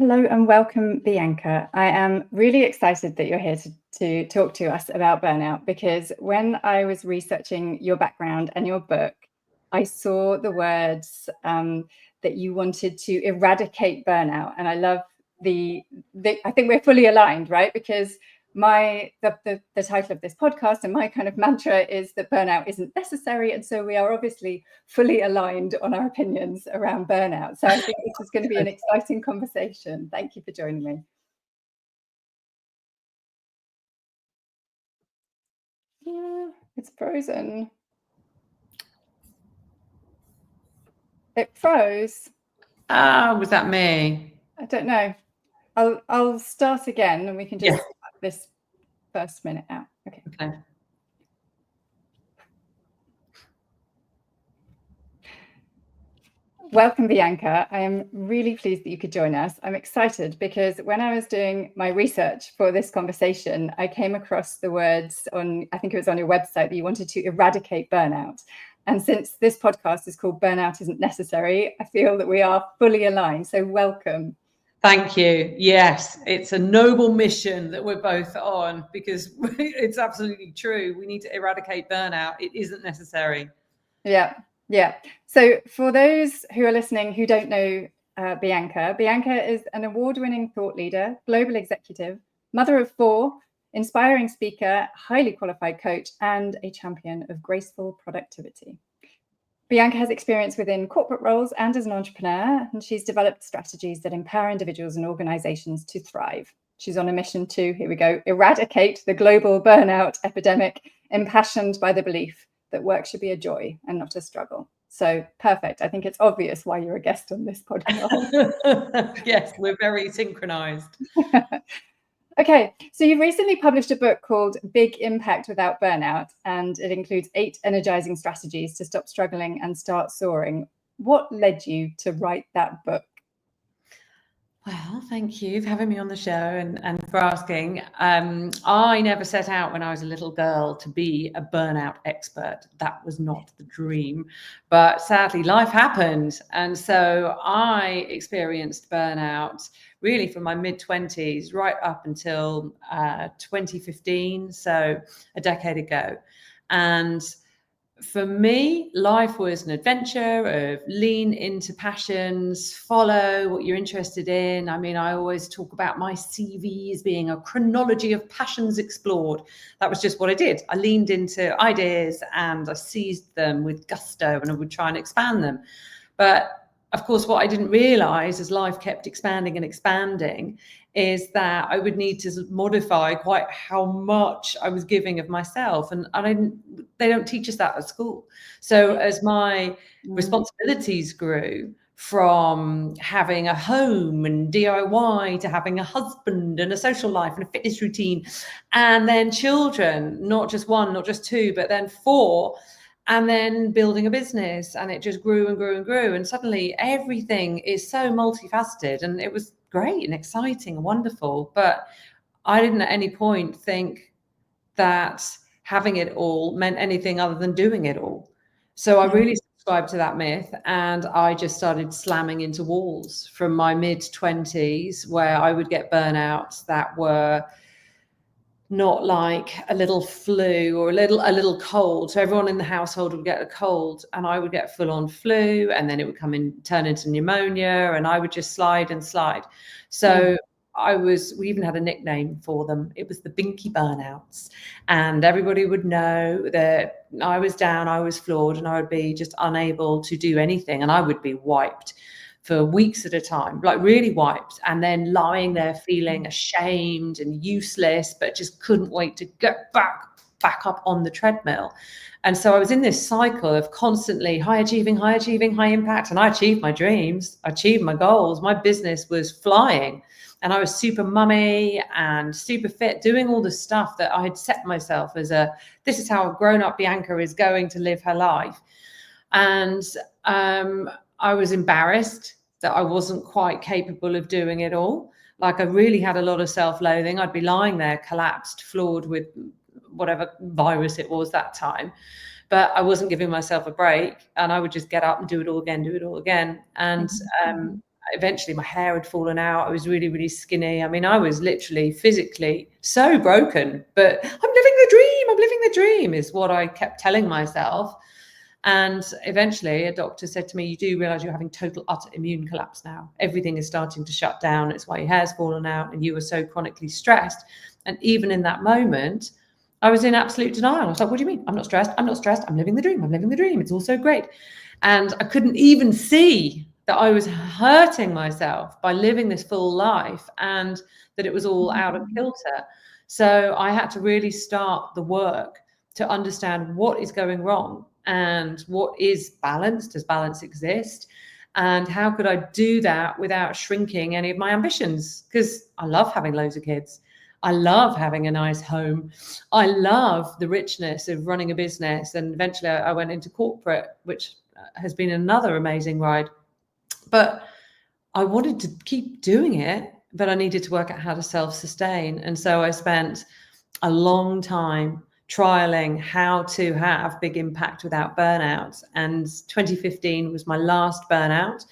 Hello and welcome, Bianca. I am really excited that you're here to talk to us about burnout, because when I was researching your background and your book, I saw the words that you wanted to eradicate burnout. And I love I think we're fully aligned, right? Because the title of this podcast and my kind of mantra is that burnout isn't necessary, and so we are obviously fully aligned on our opinions around burnout. So I think this is going to be an exciting conversation. Thank you for joining me. It's frozen. It froze. Was that me? I don't know. I'll start again and we can just cut this first minute out. Okay. Welcome, Bianca. I am really pleased that you could join us. I'm excited because when I was doing my research for this conversation, I came across the words I think it was on your website, that you wanted to eradicate burnout. And since this podcast is called Burnout Isn't Necessary, I feel that we are fully aligned. So welcome. Thank you. Yes, it's a noble mission that we're both on, because it's absolutely true. We need to eradicate burnout. It isn't necessary. Yeah. So for those who are listening who don't know Bianca is an award-winning thought leader, global executive, mother of 4, inspiring speaker, highly qualified coach, and a champion of graceful productivity. Bianca has experience within corporate roles and as an entrepreneur, and she's developed strategies that empower individuals and organizations to thrive. She's on a mission to, here we go, eradicate the global burnout epidemic, impassioned by the belief that work should be a joy and not a struggle. So perfect. I think it's obvious why you're a guest on this podcast. Yes, we're very synchronized. Okay, so you've recently published a book called Big Impact Without Burnout, and it includes 8 energizing strategies to stop struggling and start soaring. What led you to write that book? Well, thank you for having me on the show and for asking. I never set out when I was a little girl to be a burnout expert. That was not the dream. But sadly, life happened. And so I experienced burnout really from my mid-20s right up until 2015, so a decade ago. And for me, life was an adventure of lean into passions, follow what you're interested in. I mean, I always talk about my CV as being a chronology of passions explored. That was just what I did. I leaned into ideas and I seized them with gusto, and I would try and expand them. But of course, what I didn't realize as life kept expanding and expanding is that I would need to modify quite how much I was giving of myself. And they don't teach us that at school. So as my responsibilities grew, from having a home and DIY to having a husband and a social life and a fitness routine, and then children, not just 1, not just 2, but then 4, and then building a business, and it just grew and grew and grew. And suddenly everything is so multifaceted, and it was great and exciting and wonderful. But I didn't at any point think that having it all meant anything other than doing it all. So I really subscribed to that myth, and I just started slamming into walls from my mid-20s, where I would get burnouts that were not like a little flu or a little cold. So everyone in the household would get a cold, and I would get full on flu, and then it would turn into pneumonia, and I would just slide and slide. So we even had a nickname for them. It was the Binky Burnouts, and everybody would know that I was down, I was floored, and I would be just unable to do anything, and I would be wiped for weeks at a time, like really wiped, and then lying there feeling ashamed and useless, but just couldn't wait to get back up on the treadmill. And so I was in this cycle of constantly high achieving, high impact. And I achieved my dreams, I achieved my goals. My business was flying, and I was super mummy and super fit, doing all the stuff that I had set myself as this is how a grown-up Bianca is going to live her life. And I was embarrassed that I wasn't quite capable of doing it all. Like, I really had a lot of self-loathing. I'd be lying there collapsed, floored with whatever virus it was that time, but I wasn't giving myself a break, and I would just get up and do it all again. And eventually my hair had fallen out. I was really, really skinny. I mean, I was literally physically so broken, but I'm living the dream is what I kept telling myself. And eventually a doctor said to me, you do realize you're having total utter immune collapse now. Everything is starting to shut down. It's why your hair's fallen out and you were so chronically stressed. And even in that moment, I was in absolute denial. I was like, what do you mean? I'm not stressed. I'm not stressed. I'm living the dream. I'm living the dream. It's all so great. And I couldn't even see that I was hurting myself by living this full life and that it was all out of kilter. So I had to really start the work to understand what is going wrong and what is balance. Does balance exist? And how could I do that without shrinking any of my ambitions? Because I love having loads of kids. I love having a nice home. I love the richness of running a business. And eventually I went into corporate, which has been another amazing ride. But I wanted to keep doing it, but I needed to work out how to self-sustain. And so I spent a long time trialing how to have big impact without burnout. And 2015 was my last burnout.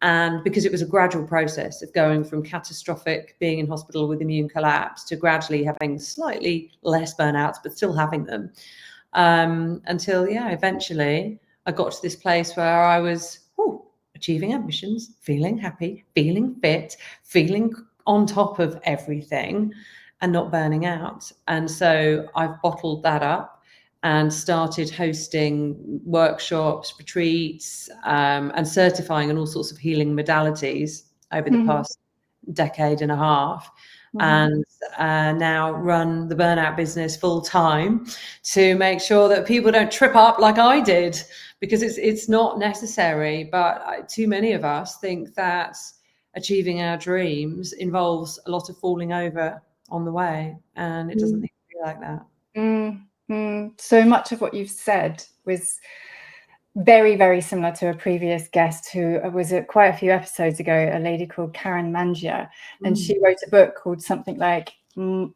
And because it was a gradual process of going from catastrophic being in hospital with immune collapse to gradually having slightly less burnouts, but still having them, until, eventually I got to this place where I was achieving ambitions, feeling happy, feeling fit, feeling on top of everything and not burning out. And so I've bottled that up and started hosting workshops, retreats, and certifying in all sorts of healing modalities over the past decade and a half. And now run the burnout business full time to make sure that people don't trip up like I did, because it's not necessary. But too many of us think that achieving our dreams involves a lot of falling over on the way, and it doesn't need to be like that. So much of what you've said was very, very similar to a previous guest who was quite a few episodes ago, a lady called Karen Mangia, and she wrote a book called something like Achieving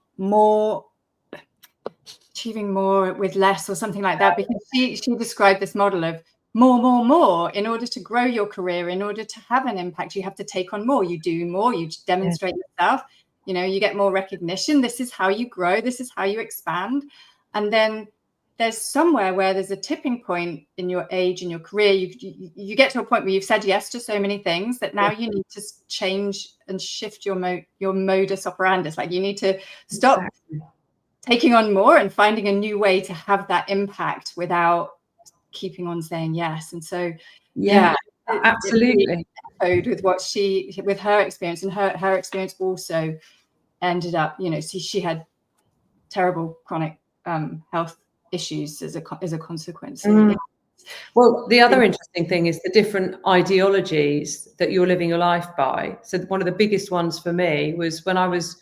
More with Less or something like that, because she described this model of more. In order to grow your career, in order to have an impact, you have to take on more. You do more, you demonstrate yourself, you get more recognition. This is how you grow. This is how you expand. And then there's somewhere where there's a tipping point in your age, in your career. You get to a point where you've said yes to so many things that now you need to change and shift your modus operandus. Like you need to stop taking on more and finding a new way to have that impact without keeping on saying yes. And so absolutely with with her experience, and her experience also ended up, she had terrible chronic health issues as a consequence. Well, the other interesting thing is the different ideologies that you're living your life by. So one of the biggest ones for me was when I was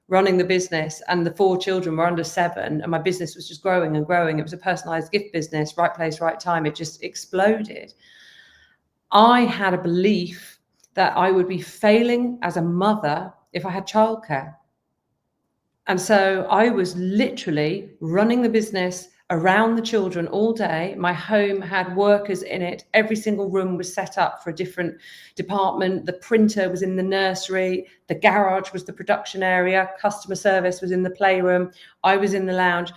running the business and the 4 children were under 7 and my business was just growing and growing. It was a personalized gift business, right place, right time. It just exploded. I had a belief that I would be failing as a mother if I had childcare. And so I was literally running the business around the children all day. My home had workers in it. Every single room was set up for a different department. The printer was in the nursery. The garage was the production area. Customer service was in the playroom. I was in the lounge.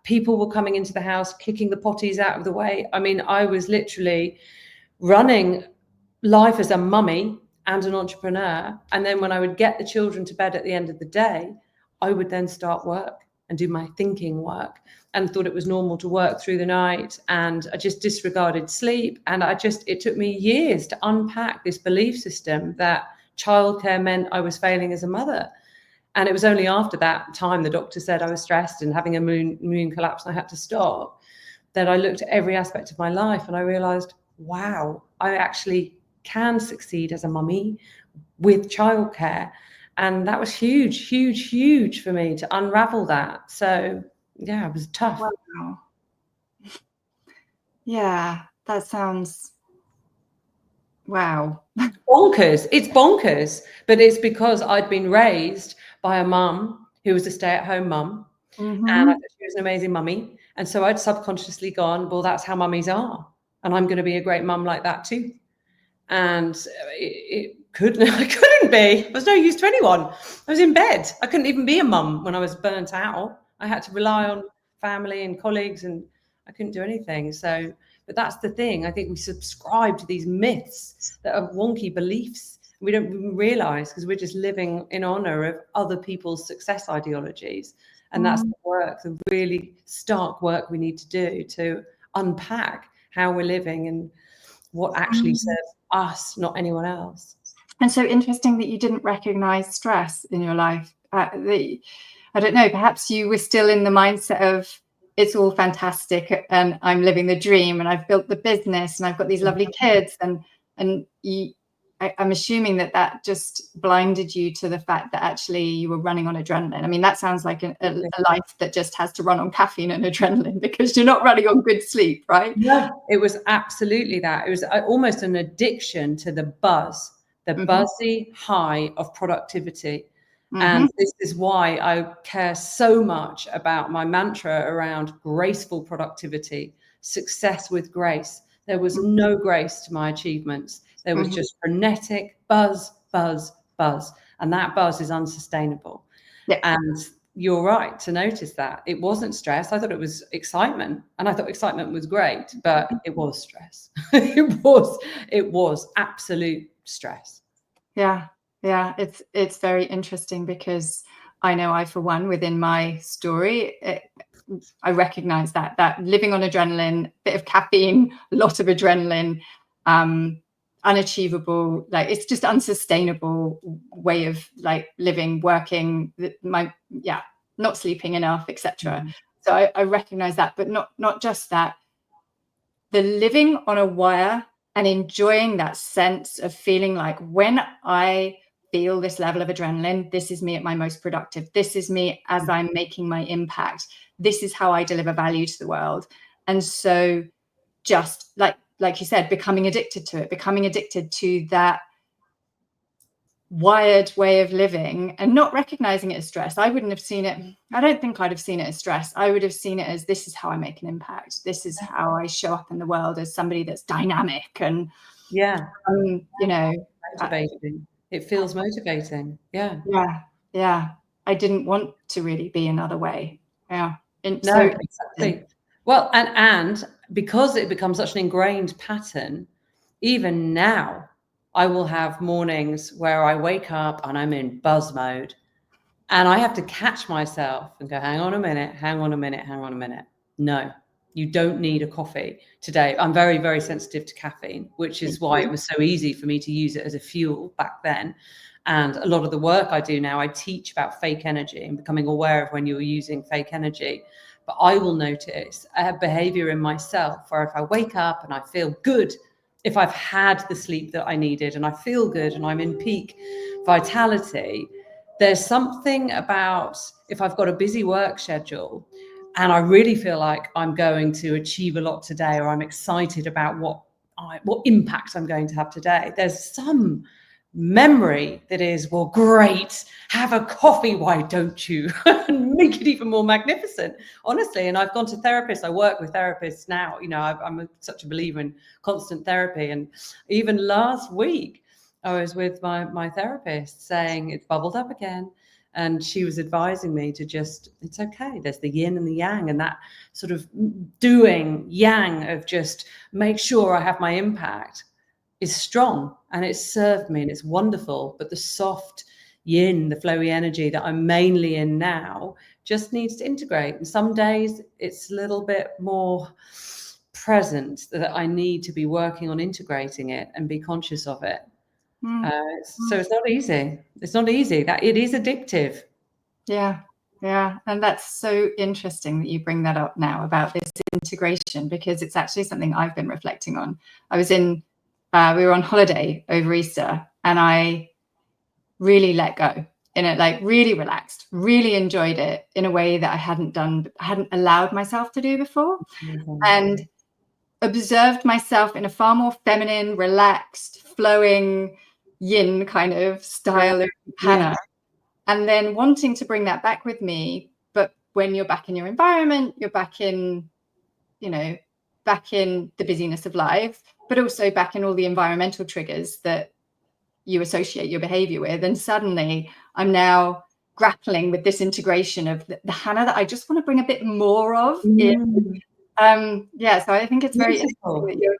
People were coming into the house, kicking the potties out of the way. I mean, I was literally running life as a mummy and an entrepreneur. And then when I would get the children to bed at the end of the day, I would then start work and do my thinking work, and thought it was normal to work through the night. And I just disregarded sleep. And it took me years to unpack this belief system that childcare meant I was failing as a mother. And it was only after that time the doctor said I was stressed and having a immune collapse and I had to stop, that I looked at every aspect of my life and I realized, wow, I actually can succeed as a mummy with childcare. And that was huge for me to unravel that. So yeah, it was tough. Wow. Yeah, that sounds wow. Bonkers. It's bonkers, but it's because I'd been raised by a mum who was a stay-at-home mum, and I thought she was an amazing mummy. And so I'd subconsciously gone, well, that's how mummies are, and I'm going to be a great mum like that too. And it I couldn't be. I was no use to anyone. I was in bed. I couldn't even be a mum when I was burnt out. I had to rely on family and colleagues, and I couldn't do anything. So, but that's the thing. I think we subscribe to these myths that are wonky beliefs. We don't even realize, because we're just living in honor of other people's success ideologies. And that's the work, the really stark work we need to do to unpack how we're living and what actually serves us, not anyone else. And so interesting that you didn't recognize stress in your life. I don't know, perhaps you were still in the mindset of it's all fantastic and I'm living the dream and I've built the business and I've got these lovely kids. And I'm assuming that just blinded you to the fact that actually you were running on adrenaline. I mean, that sounds like a life that just has to run on caffeine and adrenaline, because you're not running on good sleep, right? Yeah, it was absolutely that. It was almost an addiction to the buzz. The buzzy high of productivity. And this is why I care so much about my mantra around graceful productivity, success with grace. There was no grace to my achievements. There was just frenetic buzz, buzz, buzz. And that buzz is unsustainable. Yeah. And you're right to notice that. It wasn't stress. I thought it was excitement. And I thought excitement was great, but it was stress. It was absolute stress. Yeah. It's very interesting, because I know for one, within my story, I recognize that living on adrenaline, bit of caffeine, a lot of adrenaline, unachievable, like it's just unsustainable way of like living, working, not sleeping enough, etc. So I recognize that, but not just that, the living on a wire and enjoying that sense of feeling like, when I feel this level of adrenaline, this is me at my most productive. This is me as I'm making my impact. This is how I deliver value to the world. And so just like you said, becoming addicted to that wired way of living and not recognizing it as stress. I wouldn't have seen it. I don't think I'd have seen it as stress. I would have seen it as, this is how I make an impact. This is how I show up in the world as somebody that's dynamic and motivating. It feels motivating. Yeah. I didn't want to really be another way. Exactly. Well, and because it becomes such an ingrained pattern, even now I will have mornings where I wake up and I'm in buzz mode, and I have to catch myself and go, hang on a minute. No, you don't need a coffee today. I'm very, very sensitive to caffeine, which is why it was so easy for me to use it as a fuel back then. And a lot of the work I do now, I teach about fake energy and becoming aware of when you're using fake energy. But I will notice a behavior in myself where if I wake up and I feel good, if I've had the sleep that I needed and I feel good and I'm in peak vitality, there's something about, if I've got a busy work schedule and I really feel like I'm going to achieve a lot today, or I'm excited about what impact I'm going to have today, there's some memory that is, well, great, have a coffee, why don't you? And make it even more magnificent, honestly. And I've gone to therapists. I work with therapists now. I'm such a believer in constant therapy. And even last week, I was with my therapist saying it's bubbled up again. And she was advising me to just, it's okay. There's the yin and the yang, and that sort of doing yang of just make sure I have my impact is strong, and it's served me and it's wonderful. But the soft yin, the flowy energy that I'm mainly in now, just needs to integrate. And some days it's a little bit more present, that I need to be working on integrating it and be conscious of it. So it's not easy. It's not easy. That it is addictive. Yeah. And that's so interesting that you bring that up now about this integration, because it's actually something I've been reflecting on. We were on holiday over Easter, and I really let go in it, like really relaxed, really enjoyed it in a way that I hadn't allowed myself to do before, and observed myself in a far more feminine, relaxed, flowing yin kind of style of Hannah. And then wanting to bring that back with me. But when you're back in your environment, you're back in, back in the busyness of life, but also back in all the environmental triggers that you associate your behavior with. And suddenly I'm now grappling with this integration of the Hannah that I just want to bring a bit more of. Yeah, so I think it's very interesting that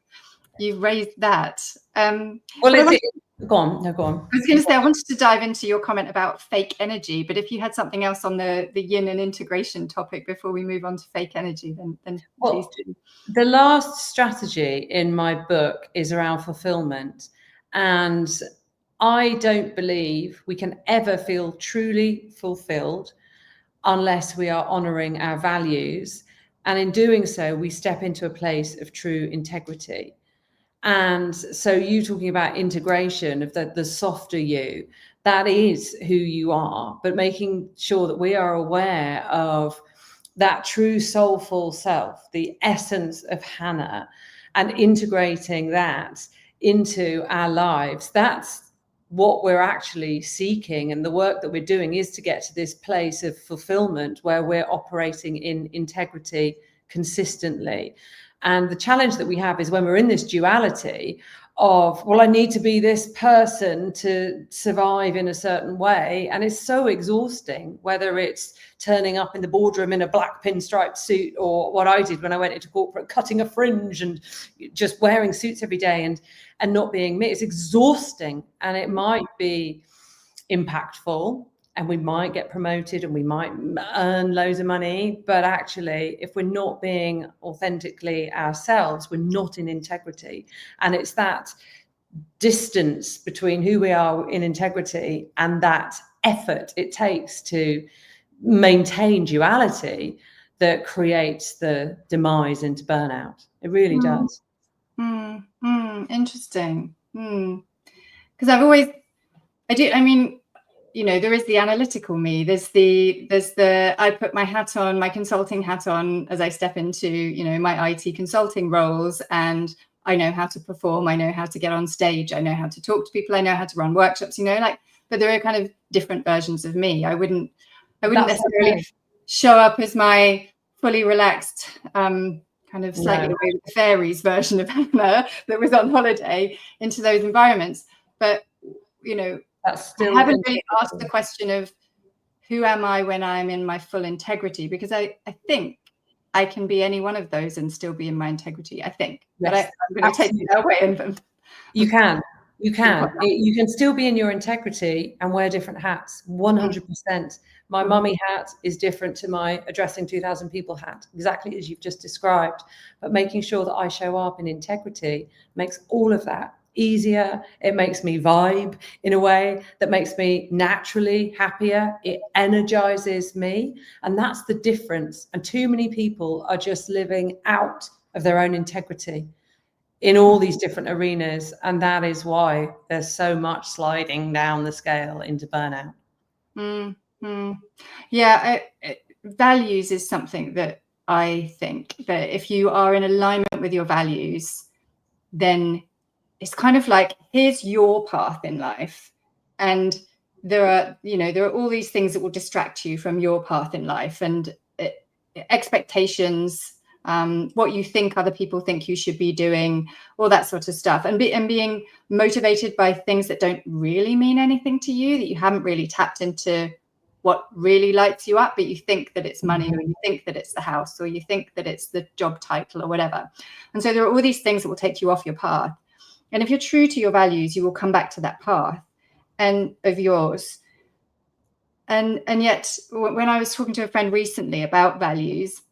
you've raised that. Well, go on. No, go on. I was going to say, I wanted to dive into your comment about fake energy, but if you had something else on the yin and integration topic before we move on to fake energy, then please do. The last strategy in my book is around fulfillment. And I don't believe we can ever feel truly fulfilled unless we are honoring our values. And in doing so, we step into a place of true integrity. And so you talking about integration of the softer you, that is who you are, but making sure that we are aware of that true soulful self, the essence of Hannah, and integrating that into our lives. That's what we're actually seeking. And the work that we're doing is to get to this place of fulfillment where we're operating in integrity consistently. And the challenge that we have is when we're in this duality of, well, I need to be this person to survive in a certain way. And it's so exhausting, whether it's turning up in the boardroom in a black pinstripe suit, or what I did when I went into corporate, cutting a fringe and just wearing suits every day and not being me. It's exhausting, and it might be impactful, and we might get promoted and we might earn loads of money. But actually, if we're not being authentically ourselves, we're not in integrity. And it's that distance between who we are in integrity and that effort it takes to maintain duality that creates the demise into burnout. It really does. Interesting. Because I mean, you know, there is the analytical me, there's the I put my hat on, my consulting hat on as I step into, you know, my IT consulting roles, and I know how to perform, I know how to get on stage, I know how to talk to people, I know how to run workshops, you know, like, but there are kind of different versions of me. I wouldn't necessarily show up as my fully relaxed, kind of slightly away with the fairies version of Hannah that was on holiday into those environments. But, you know, I haven't really asked the question of who am I when I'm in my full integrity, because I think I can be any one of those and still be in my integrity, I think. Yes, but I'm going to take it away. You can. You can still be in your integrity and wear different hats, 100%. My mummy hat is different to my addressing 2,000 people hat, exactly as you've just described. But making sure that I show up in integrity makes all of that easier. It makes me vibe in a way that makes me naturally happier. It energizes me. And that's the difference. And too many people are just living out of their own integrity in all these different arenas. And that is why there's so much sliding down the scale into burnout. Yeah, values is something that I think that if you are in alignment with your values, then it's kind of like, here's your path in life. And there are all these things that will distract you from your path in life, and expectations, what you think other people think you should be doing, all that sort of stuff, and being motivated by things that don't really mean anything to you, that you haven't really tapped into what really lights you up, but you think that it's money, or you think that it's the house, or you think that it's the job title, or whatever. And so there are all these things that will take you off your path. And if you're true to your values, you will come back to that path and of yours. And yet, when I was talking to a friend recently about values,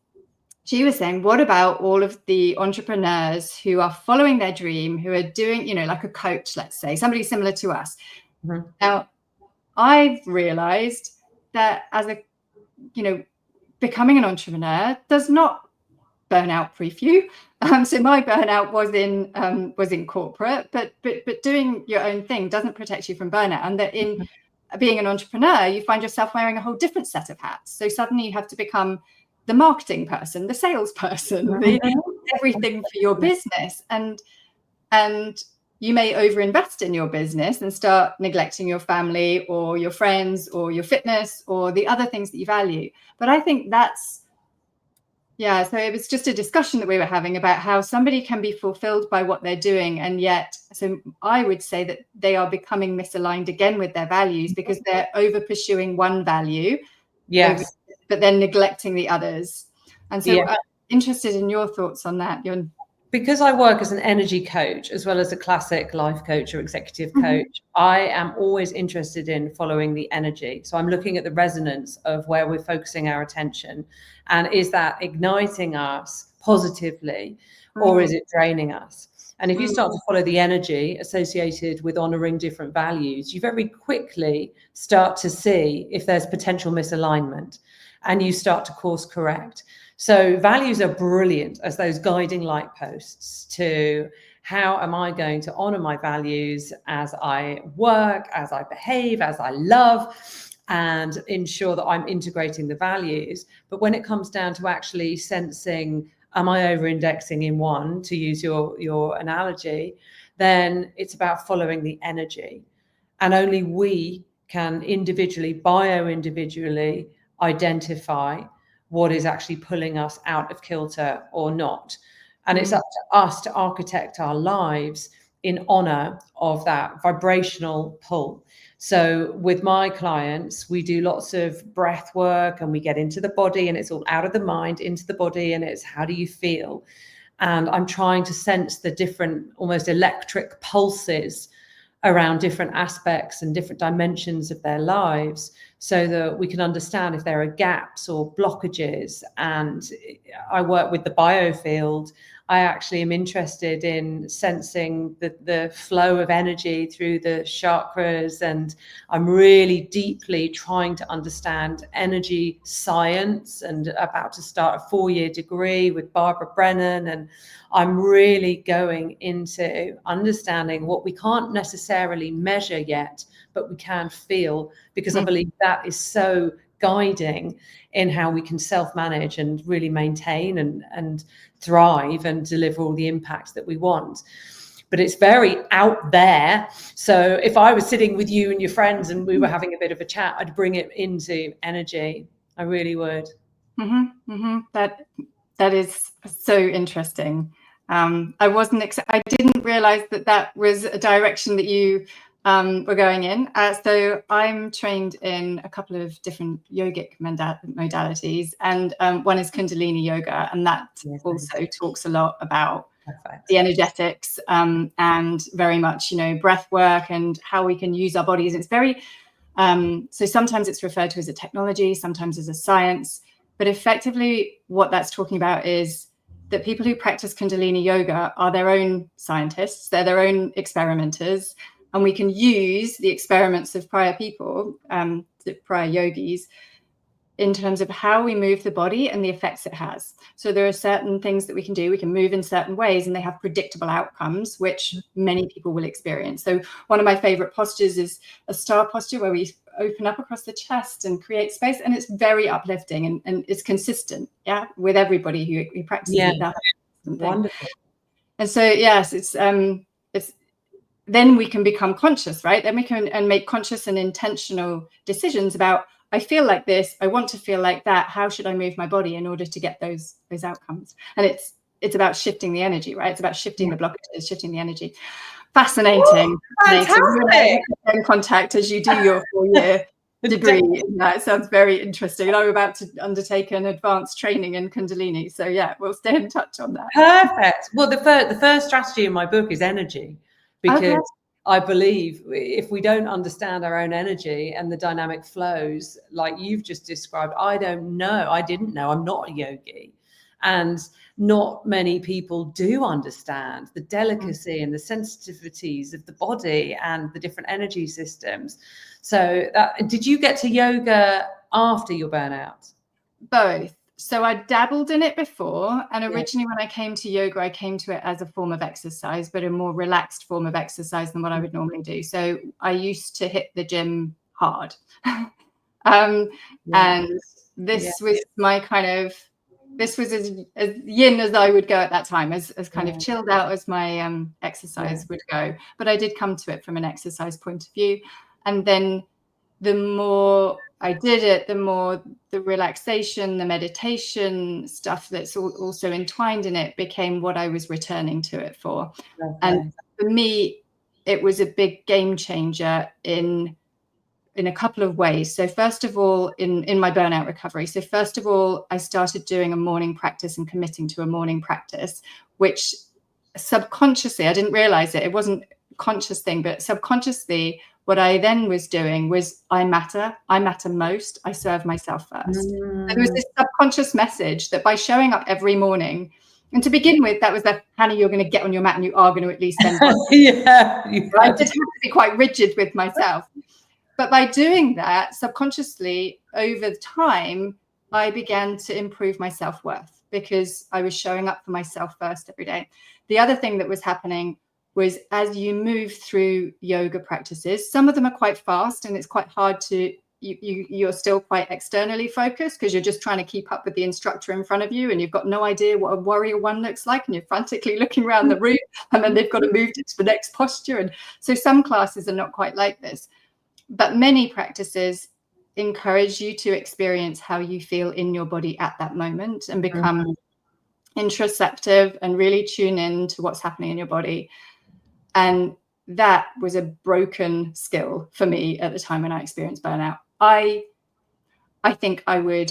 she was saying, what about all of the entrepreneurs who are following their dream, who are doing, you know, like a coach, let's say, somebody similar to us. Now, I've realized that becoming an entrepreneur does not burnout proof you. So my burnout was in corporate, but doing your own thing doesn't protect you from burnout. And that in being an entrepreneur, you find yourself wearing a whole different set of hats. So suddenly you have to become the marketing person, the salesperson, everything for your business. And you may overinvest in your business and start neglecting your family or your friends or your fitness or the other things that you value. But I think that's Yeah, so it was just a discussion that we were having about how somebody can be fulfilled by what they're doing, and yet, so I would say that they are becoming misaligned again with their values because they're over pursuing one value, Yes. but then neglecting the others. And so Yeah. I'm interested in your thoughts on that. Because I work as an energy coach as well as a classic life coach or executive coach, I am always interested in following the energy. So I'm looking at the resonance of where we're focusing our attention, and is that igniting us positively or is it draining us? And if you start to follow the energy associated with honoring different values, you very quickly start to see if there's potential misalignment, and you start to course correct. So values are brilliant as those guiding light posts to how am I going to honor my values as I work, as I behave, as I love, and ensure that I'm integrating the values. But when it comes down to actually sensing, am I over-indexing in one, to use your analogy, then it's about following the energy. And only we can individually, bio-individually, identify what is actually pulling us out of kilter or not. And it's up to us to architect our lives in honor of that vibrational pull. So with my clients, we do lots of breath work and we get into the body, and it's all out of the mind, into the body, and it's how do you feel? And I'm trying to sense the different almost electric pulses around different aspects and different dimensions of their lives, so that we can understand if there are gaps or blockages. And I work with the biofield. I actually am interested in sensing the flow of energy through the chakras, and I'm really deeply trying to understand energy science, and about to start a 4-year degree with Barbara Brennan. And I'm really going into understanding what we can't necessarily measure yet, but we can feel, because I believe that is so guiding in how we can self-manage and really maintain and thrive and deliver all the impact that we want. But it's very out there. So if I was sitting with you and your friends and we were having a bit of a chat, I'd bring it into energy. I really would. That is so interesting. I didn't realize that was a direction that you were going in. So I'm trained in a couple of different yogic modalities, and one is Kundalini yoga, and that also talks a lot about the energetics and very much, breath work and how we can use our bodies. It's very so sometimes it's referred to as a technology, sometimes as a science, but effectively what that's talking about is that people who practice Kundalini yoga are their own scientists, they're their own experimenters, and we can use the experiments of prior people, prior yogis, in terms of how we move the body and the effects it has. So there are certain things that we can do. We can move in certain ways, and they have predictable outcomes, which many people will experience. So one of my favorite postures is a star posture, where we open up across the chest and create space. And it's very uplifting, and it's consistent, with everybody who practices it. That's wonderful. And so, yes, it's then we can become conscious, right? Then we can make conscious and intentional decisions about, I feel like this, I want to feel like that. How should I move my body in order to get those outcomes? And it's about shifting the energy, right? It's about shifting the blockages, shifting the energy. Fascinating. Fantastic. In contact as you do your 4-year degree. It sounds very interesting. And I'm about to undertake an advanced training in Kundalini. So we'll stay in touch on that. Perfect. Well, the first strategy in my book is energy, because I believe if we don't understand our own energy and the dynamic flows like you've just described, I didn't know, I'm not a yogi. And not many people do understand the delicacy and the sensitivities of the body and the different energy systems. So did you get to yoga after your burnout? Both. So I dabbled in it before, and originally when I came to yoga, I came to it as a form of exercise, but a more relaxed form of exercise than what I would normally do. So I used to hit the gym hard. And this was my this was as yin as I would go at that time, as kind of chilled out as my exercise would go. But I did come to it from an exercise point of view. And then the more I did it, the more the relaxation, the meditation stuff that's also entwined in it became what I was returning to it for. Okay. And for me, it was a big game changer in a couple of ways. So first of all, in my burnout recovery. So first of all, I started doing a morning practice and committing to a morning practice, which subconsciously, I didn't realize it. It wasn't a conscious thing, but subconsciously, what I then was doing was I matter most, I serve myself first. So there was this subconscious message that by showing up every morning, and to begin with, that was the Hannah, you're going to get on your mat and you are going to at least spend yeah, I did have to be quite rigid with myself. But by doing that subconsciously over time, I began to improve my self-worth because I was showing up for myself first every day. The other thing that was happening was as you move through yoga practices, some of them are quite fast and it's quite hard to, you're still quite externally focused because you're just trying to keep up with the instructor in front of you and you've got no idea what a warrior one looks like and you're frantically looking around the room and then they've got to move to the next posture. And so some classes are not quite like this. But many practices encourage you to experience how you feel in your body at that moment and become introspective and really tune in to what's happening in your body. And that was a broken skill for me at the time when I experienced burnout. I think I would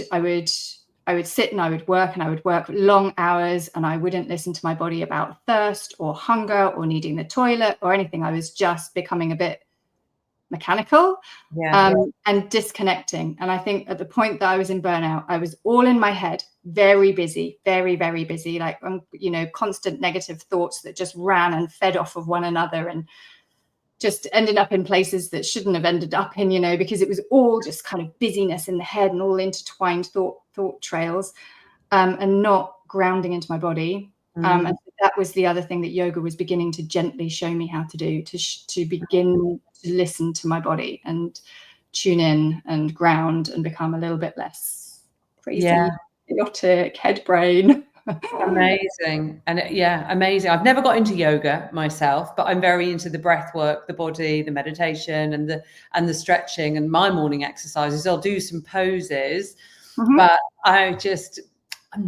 sit and I would work long hours and I wouldn't listen to my body about thirst or hunger or needing the toilet or anything. I was just becoming a bit mechanical and disconnecting. And I think at the point that I was in burnout, I was all in my head, very busy, very, very busy, like, constant negative thoughts that just ran and fed off of one another and just ended up in places that shouldn't have ended up in, because it was all just kind of busyness in the head and all intertwined thought trails and not grounding into my body. And that was the other thing that yoga was beginning to gently show me how to do, to begin to listen to my body and tune in and ground and become a little bit less crazy, chaotic, head brain. Amazing. And amazing. I've never got into yoga myself, but I'm very into the breath work, the body, the meditation and the stretching. And my morning exercises, I'll do some poses, but I'm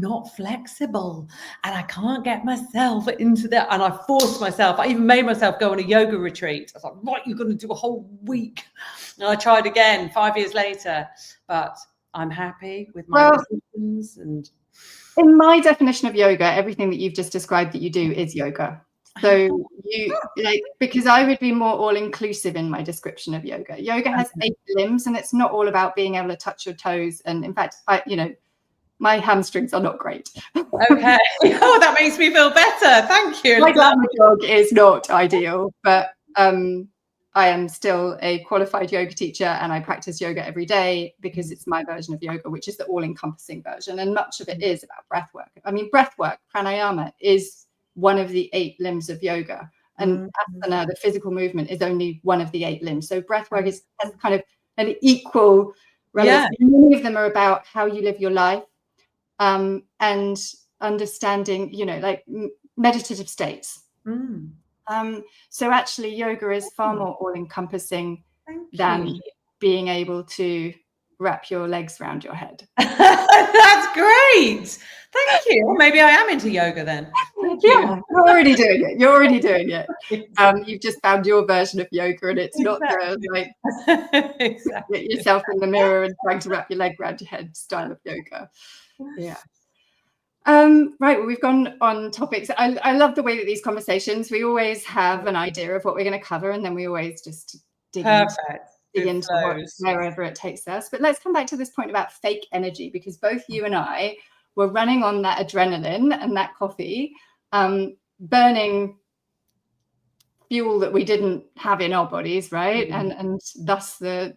not flexible and I can't get myself into that. And I forced myself, I even made myself go on a yoga retreat. I was like, right, you're going to do a whole week. And I tried again 5 years later, but I'm happy with my decisions. And in my definition of yoga, everything that you've just described that you do is yoga. So because I would be more all-inclusive in my description of yoga. Yoga has 8 limbs and it's not all about being able to touch your toes. And in fact, my hamstrings are not great. Okay. Oh, that makes me feel better. Thank you. My glamour dog is not ideal, but I am still a qualified yoga teacher and I practice yoga every day because it's my version of yoga, which is the all-encompassing version. And much of it is about breath work. I mean, breath work, pranayama, is one of the 8 limbs of yoga. And asana, the physical movement, is only one of the 8 limbs. So breath work has kind of an equal relevance. Many of them are about how you live your life. And understanding, like meditative states. So actually yoga is far more all-encompassing than being able to wrap your legs around your head. That's great. Thank you. Well, maybe I am into yoga then. You're already doing it. You've just found your version of yoga and it's not the get yourself in the mirror and trying to wrap your leg around your head style of yoga. Right, well, we've gone on topics. I love the way that these conversations, we always have an idea of what we're going to cover and then we always just dig into wherever it takes us. But let's come back to this point about fake energy, because both you and I were running on that adrenaline and that coffee, burning fuel that we didn't have in our bodies, right? And thus the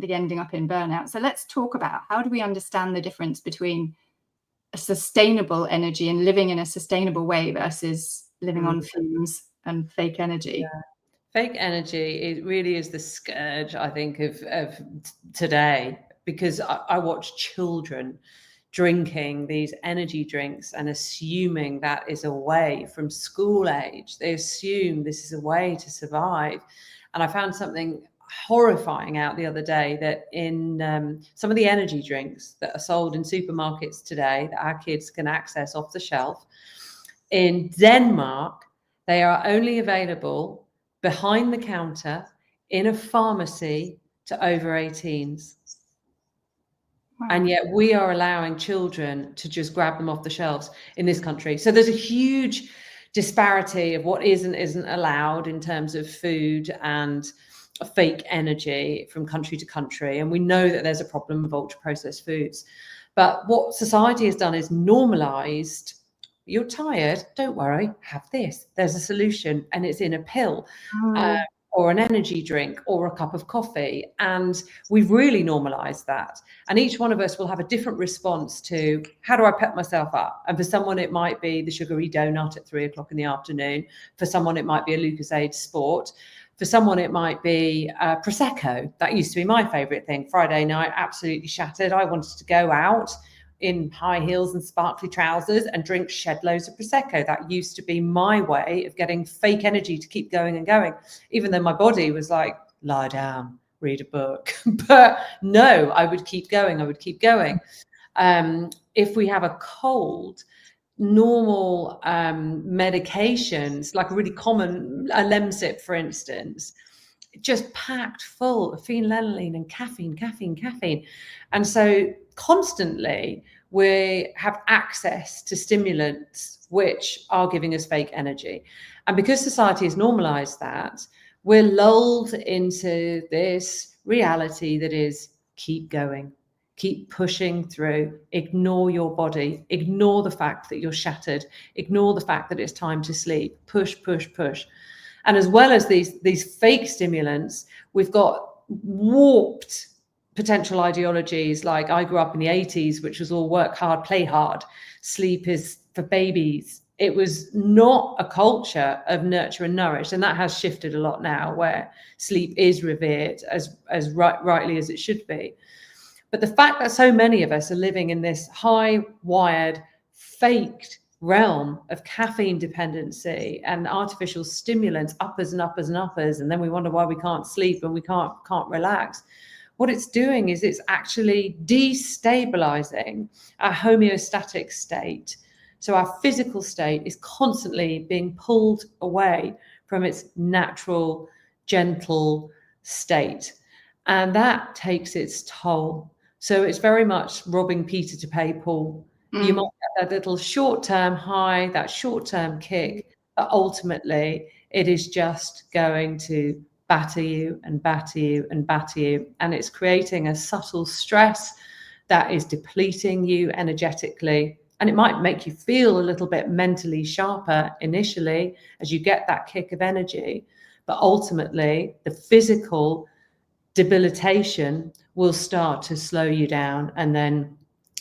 ending up in burnout. So let's talk about, how do we understand the difference between a sustainable energy and living in a sustainable way versus living on fumes and fake energy? Fake energy, it really is the scourge, I think, of today, because I watch children drinking these energy drinks and assuming that is a way from school age. They assume this is a way to survive. And I found something horrifying out the other day that in some of the energy drinks that are sold in supermarkets today that our kids can access off the shelf, in Denmark, they are only available behind the counter in a pharmacy to over 18s. Wow. And yet we are allowing children to just grab them off the shelves in this country. So there's a huge disparity of what is and isn't allowed in terms of food and fake energy from country to country. And we know that there's a problem of ultra processed foods. But what society has done is normalized, you're tired, don't worry, have this. There's a solution, and it's in a pill. Or an energy drink or a cup of coffee. And we've really normalized that. And each one of us will have a different response to, how do I pep myself up? And for someone, it might be the sugary donut at 3 o'clock in the afternoon. For someone, it might be a Lucozade Sport. For someone, it might be Prosecco. That used to be my favorite thing. Friday night, absolutely shattered. I wanted to go out in high heels and sparkly trousers and drink shed loads of Prosecco. That used to be my way of getting fake energy to keep going and going, even though my body was like, lie down, read a book. But no, I would keep going. If we have a cold, normal medications, like a really common Lemsip, for instance, just packed full of phenylalanine and caffeine. And so constantly we have access to stimulants which are giving us fake energy. And because society has normalized that, we're lulled into this reality that is keep going, keep pushing through, ignore your body, ignore the fact that you're shattered, ignore the fact that it's time to sleep, push. And as well as these fake stimulants, we've got warped potential ideologies. Like, I grew up in the 80s, which was all work hard, play hard. Sleep is for babies. It was not a culture of nurture and nourish. And that has shifted a lot now, where sleep is revered as rightly as it should be. But the fact that so many of us are living in this high-wired, faked realm of caffeine dependency and artificial stimulants, uppers, and then we wonder why we can't sleep and we can't relax. What it's doing is it's actually destabilizing our homeostatic state. So our physical state is constantly being pulled away from its natural, gentle state. And that takes its toll. So it's very much robbing Peter to pay Paul. You might get that little short-term high, that short-term kick, but ultimately it is just going to batter you. And it's creating a subtle stress that is depleting you energetically. And it might make you feel a little bit mentally sharper initially as you get that kick of energy. But ultimately, the physical debilitation will start to slow you down, and then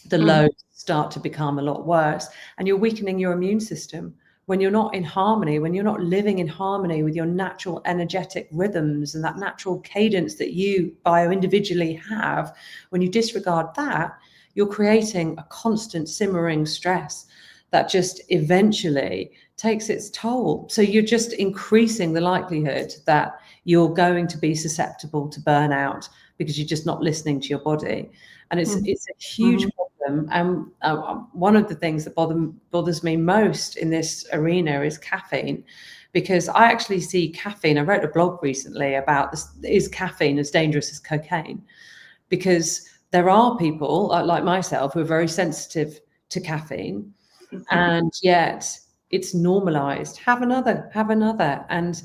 the lows start to become a lot worse, and you're weakening your immune system when you're not in harmony, when you're not living in harmony with your natural energetic rhythms and that natural cadence that you bio-individually have. When you disregard that, you're creating a constant simmering stress that just eventually takes its toll. So you're just increasing the likelihood that you're going to be susceptible to burnout because you're just not listening to your body. And it's a huge problem. And one of the things that bothers me most in this arena is caffeine, because I actually see caffeine. I wrote a blog recently about this: is caffeine as dangerous as cocaine? Because there are people like myself who are very sensitive to caffeine, and yet it's normalized. Have another. And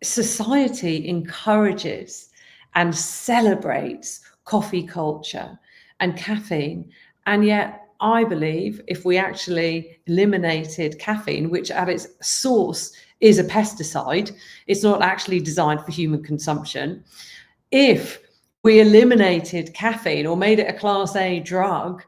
society encourages and celebrates coffee culture and caffeine. And yet I believe if we actually eliminated caffeine, which at its source is a pesticide, it's not actually designed for human consumption. If we eliminated caffeine or made it a class A drug,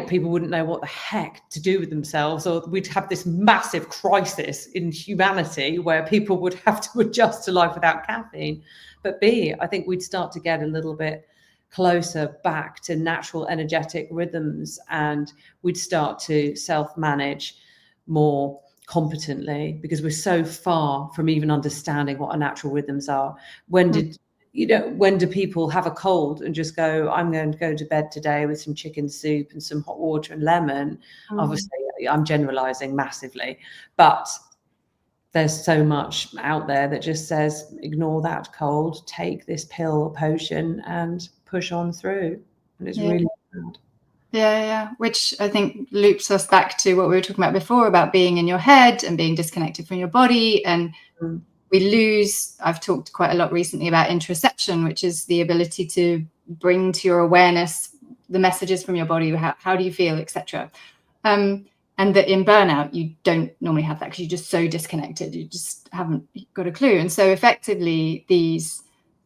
people wouldn't know what the heck to do with themselves, or we'd have this massive crisis in humanity where people would have to adjust to life without caffeine. But B, I think we'd start to get a little bit closer back to natural energetic rhythms, and we'd start to self-manage more competently, because we're so far from even understanding what our natural rhythms are. When do people have a cold and just go, I'm going to go to bed today with some chicken soup and some hot water and lemon? Obviously, I'm generalizing massively, but there's so much out there that just says, ignore that cold, take this pill or potion and push on through. And it's really bad. Yeah. Which I think loops us back to what we were talking about before, about being in your head and being disconnected from your body. And we lose, I've talked quite a lot recently about interoception, which is the ability to bring to your awareness the messages from your body. How do you feel, etc. And that in burnout, you don't normally have that because you're just so disconnected. You just haven't got a clue. And so effectively, these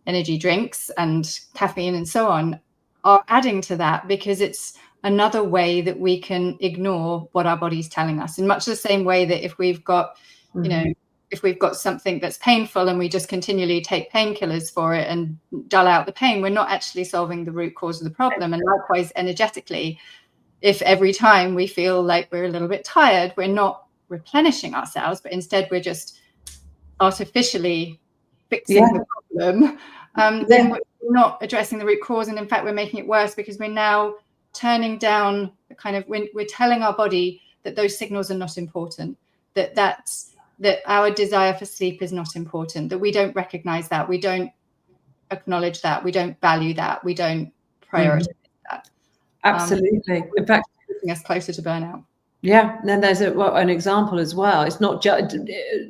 energy drinks and caffeine and so on are adding to that, because it's another way that we can ignore what our body's telling us, in much the same way that if we've got, if we've got something that's painful and we just continually take painkillers for it and dull out the pain, we're not actually solving the root cause of the problem. And likewise, energetically, if every time we feel like we're a little bit tired, we're not replenishing ourselves, but instead we're just artificially fixing the problem, then we're not addressing the root cause. And in fact, we're making it worse, because we're now turning down the kind of, we're telling our body that those signals are not important, that our desire for sleep is not important, that we don't recognize that, we don't acknowledge that, we don't value that, we don't prioritize that. Absolutely. In fact, bringing us closer to burnout. Yeah, and then there's an example as well. It's not just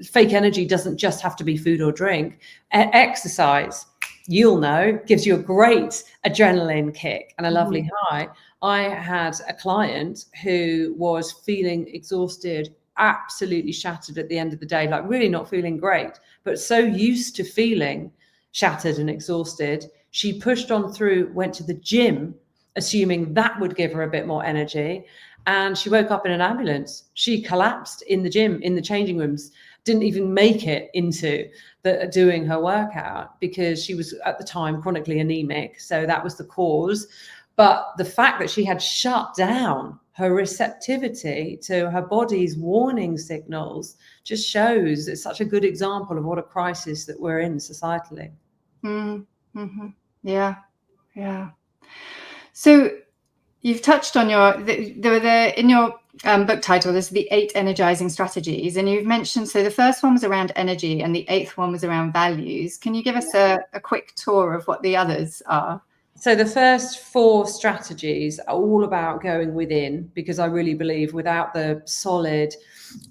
fake energy, doesn't just have to be food or drink. Exercise, you'll know, gives you a great adrenaline kick and a lovely high. I had a client who was feeling exhausted, absolutely shattered at the end of the day, like really not feeling great, but so used to feeling shattered and exhausted, she pushed on through, went to the gym, assuming that would give her a bit more energy. And she woke up in an ambulance. She collapsed in the gym, in the changing rooms, didn't even make it into doing her workout, because she was at the time chronically anemic. So that was the cause. But the fact that she had shut down her receptivity to her body's warning signals just shows it's such a good example of what a crisis that we're in societally. Yeah. So you've touched on in your book title, there's the 8 energizing strategies, and you've mentioned, so the first one was around energy and the 8th one was around values. Can you give us a quick tour of what the others are? So the first 4 strategies are all about going within, because I really believe without the solid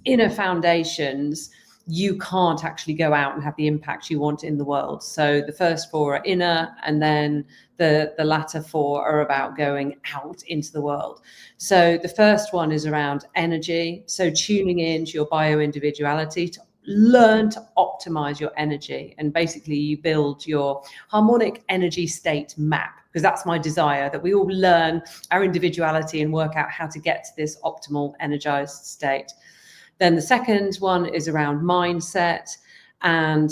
inner foundations, you can't actually go out and have the impact you want in the world. So the first 4 are inner, and then the latter 4 are about going out into the world. So the first one is around energy. So tuning into your bio-individuality to learn to optimize your energy. And basically you build your harmonic energy state map, because that's my desire, that we all learn our individuality and work out how to get to this optimal energized state. Then the second one is around mindset, and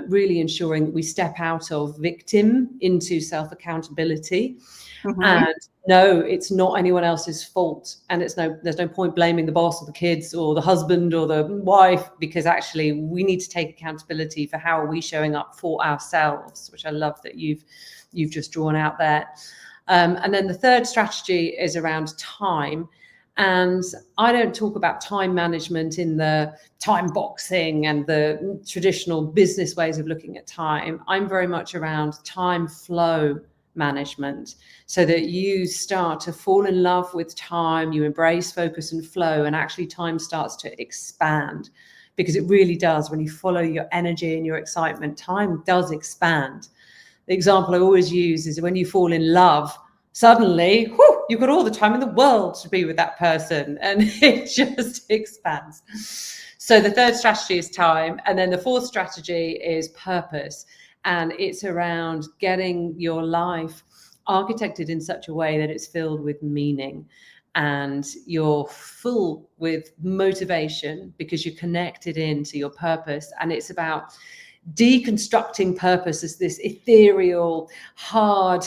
really ensuring that we step out of victim into self-accountability. And no, it's not anyone else's fault, and there's no point blaming the boss or the kids or the husband or the wife, because actually we need to take accountability for how are we showing up for ourselves, which I love that you've just drawn out there. And then the third strategy is around time. And I don't talk about time management in the time boxing and the traditional business ways of looking at time. I'm very much around time flow management, so that you start to fall in love with time, you embrace focus and flow, and actually time starts to expand, because it really does. When you follow your energy and your excitement, time does expand. The example I always use is when you fall in love, suddenly, you've got all the time in the world to be with that person, and it just expands. So the third strategy is time. And then the fourth strategy is purpose. And it's around getting your life architected in such a way that it's filled with meaning, and you're full with motivation because you're connected into your purpose. And it's about deconstructing purpose as this ethereal, hard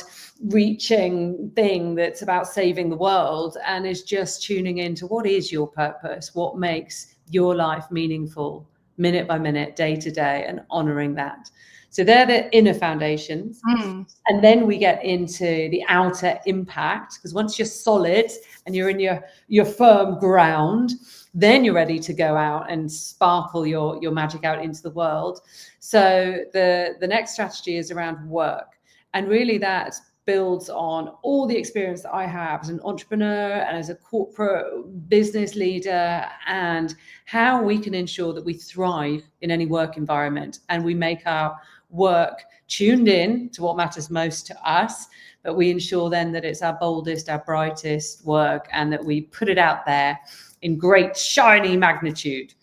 reaching thing that's about saving the world, and is just tuning into what is your purpose, what makes your life meaningful, minute by minute, day to day, and honoring that. So they're the inner foundations. And then we get into the outer impact, because once you're solid and you're in your firm ground, then you're ready to go out and sparkle your magic out into the world. So the next strategy is around work. And really that builds on all the experience that I have as an entrepreneur and as a corporate business leader, and how we can ensure that we thrive in any work environment and we make our work tuned in to what matters most to us, but we ensure then that it's our boldest, our brightest work, and that we put it out there in great shiny magnitude.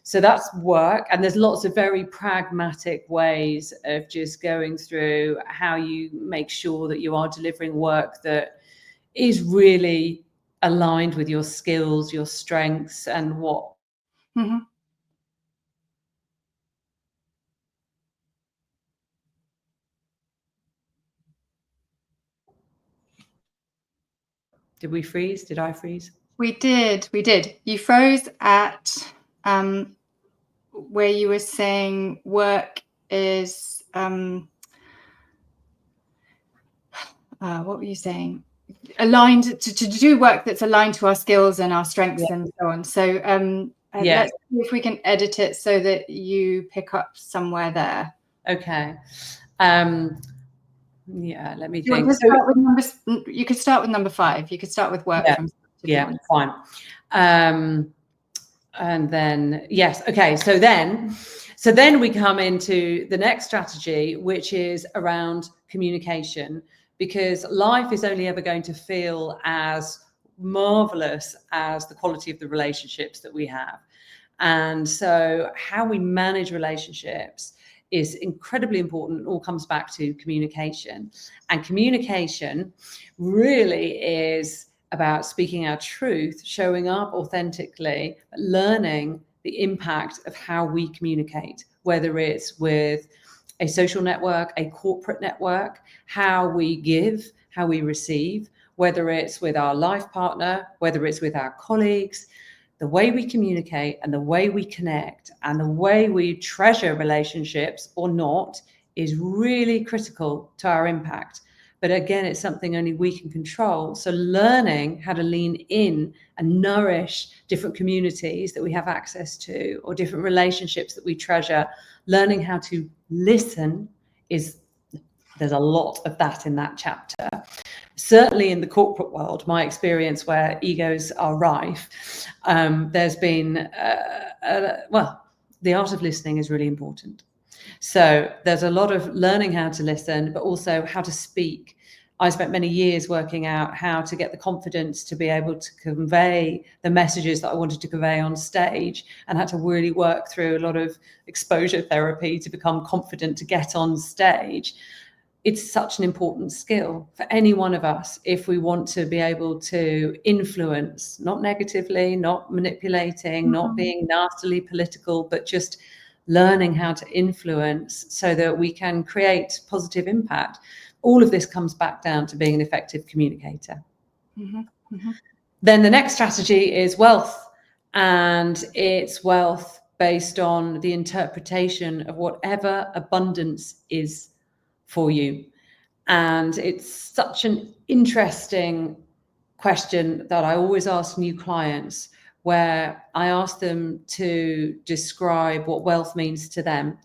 So that's work. And there's lots of very pragmatic ways of just going through how you make sure that you are delivering work that is really aligned with your skills, your strengths, and what. Did we freeze? Did I freeze? We did. You froze at where you were saying work is what were you saying? Aligned to do work that's aligned to our skills and our strengths and so on. So let's see if we can edit it so that you pick up somewhere there. Okay. Yeah, let me you think. You could start with number 5. You could start with work. Fine. And then, yes. Okay. So then we come into the next strategy, which is around communication, because life is only ever going to feel as marvelous as the quality of the relationships that we have. And so how we manage relationships is incredibly important. It all comes back to communication. And communication really is about speaking our truth, showing up authentically, learning the impact of how we communicate, whether it's with a social network, a corporate network, how we give, how we receive, whether it's with our life partner, whether it's with our colleagues. The way we communicate and the way we connect and the way we treasure relationships or not is really critical to our impact. But again, it's something only we can control. So learning how to lean in and nourish different communities that we have access to, or different relationships that we treasure, learning how to listen there's a lot of that in that chapter. Certainly in the corporate world, my experience where egos are rife, there's been, the art of listening is really important. So there's a lot of learning how to listen, but also how to speak. I spent many years working out how to get the confidence to be able to convey the messages that I wanted to convey on stage, and had to really work through a lot of exposure therapy to become confident to get on stage. It's such an important skill for any one of us if we want to be able to influence, not negatively, not manipulating, not being nastily political, but just learning how to influence so that we can create positive impact. All of this comes back down to being an effective communicator. Then the next strategy is wealth, and it's wealth based on the interpretation of whatever abundance is for you. And it's such an interesting question that I always ask new clients, where I ask them to describe what wealth means to them.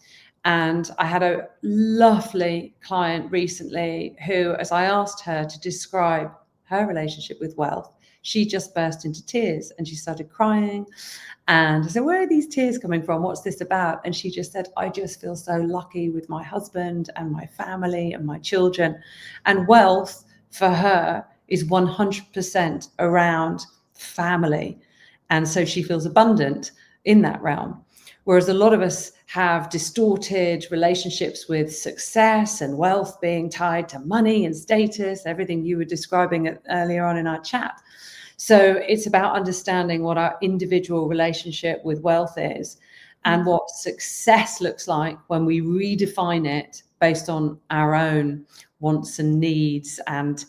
And I had a lovely client recently who, as I asked her to describe her relationship with wealth, she just burst into tears and she started crying. And I said, where are these tears coming from? What's this about? And she just said, I just feel so lucky with my husband and my family and my children. And wealth for her is 100% around family. And so she feels abundant in that realm. Whereas a lot of us have distorted relationships with success and wealth being tied to money and status, everything you were describing earlier on in our chat. So it's about understanding what our individual relationship with wealth is and what success looks like when we redefine it based on our own wants and needs, and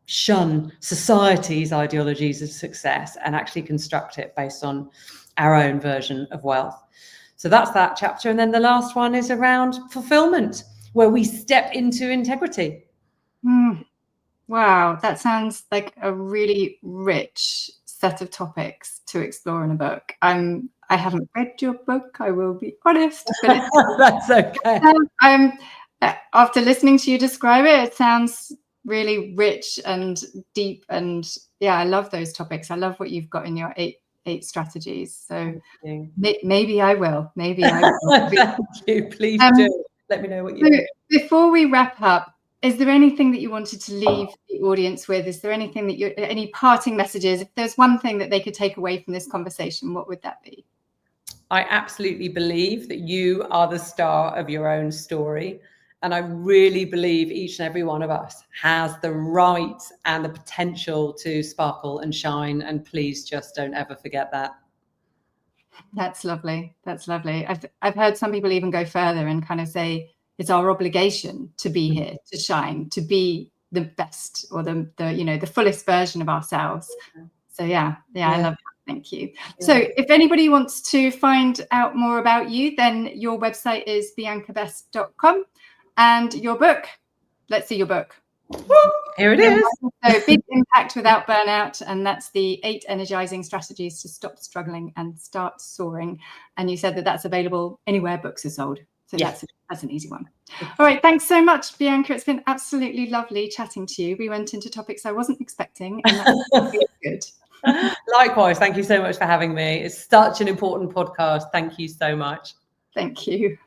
shun society's ideologies of success and actually construct it based on our own version of wealth. So that's that chapter. And then the last one is around fulfillment, where we step into integrity. Wow, that sounds like a really rich set of topics to explore in a book. I haven't read your book, I will be honest, but that's okay. After listening to you describe it, it sounds really rich and deep, and yeah, I love those topics. I love what you've got in your eight strategies. So maybe I will. Maybe I will. Thank you. Please do. Let me know what you think. Before we wrap up, is there anything that you wanted to leave the audience with? Is there anything that any parting messages? If there's one thing that they could take away from this conversation, what would that be? I absolutely believe that you are the star of your own story. And I really believe each and every one of us has the right and the potential to sparkle and shine. And please just don't ever forget that. That's lovely. That's lovely. I've heard some people even go further and kind of say it's our obligation to be here, to shine, to be the best or the fullest version of ourselves. So yeah, I love that. Thank you. Yeah. So if anybody wants to find out more about you, then your website is biancabest.com, and your book. Let's see your book. Here it is. So Big Impact Without Burnout, and that's the 8 energizing strategies to stop struggling and start soaring. And you said that that's available anywhere books are sold. So yes, that's an easy one. All right. Thanks so much, Bianca. It's been absolutely lovely chatting to you. We went into topics I wasn't expecting, and that was really good. Likewise. Thank you so much for having me. It's such an important podcast. Thank you so much. Thank you.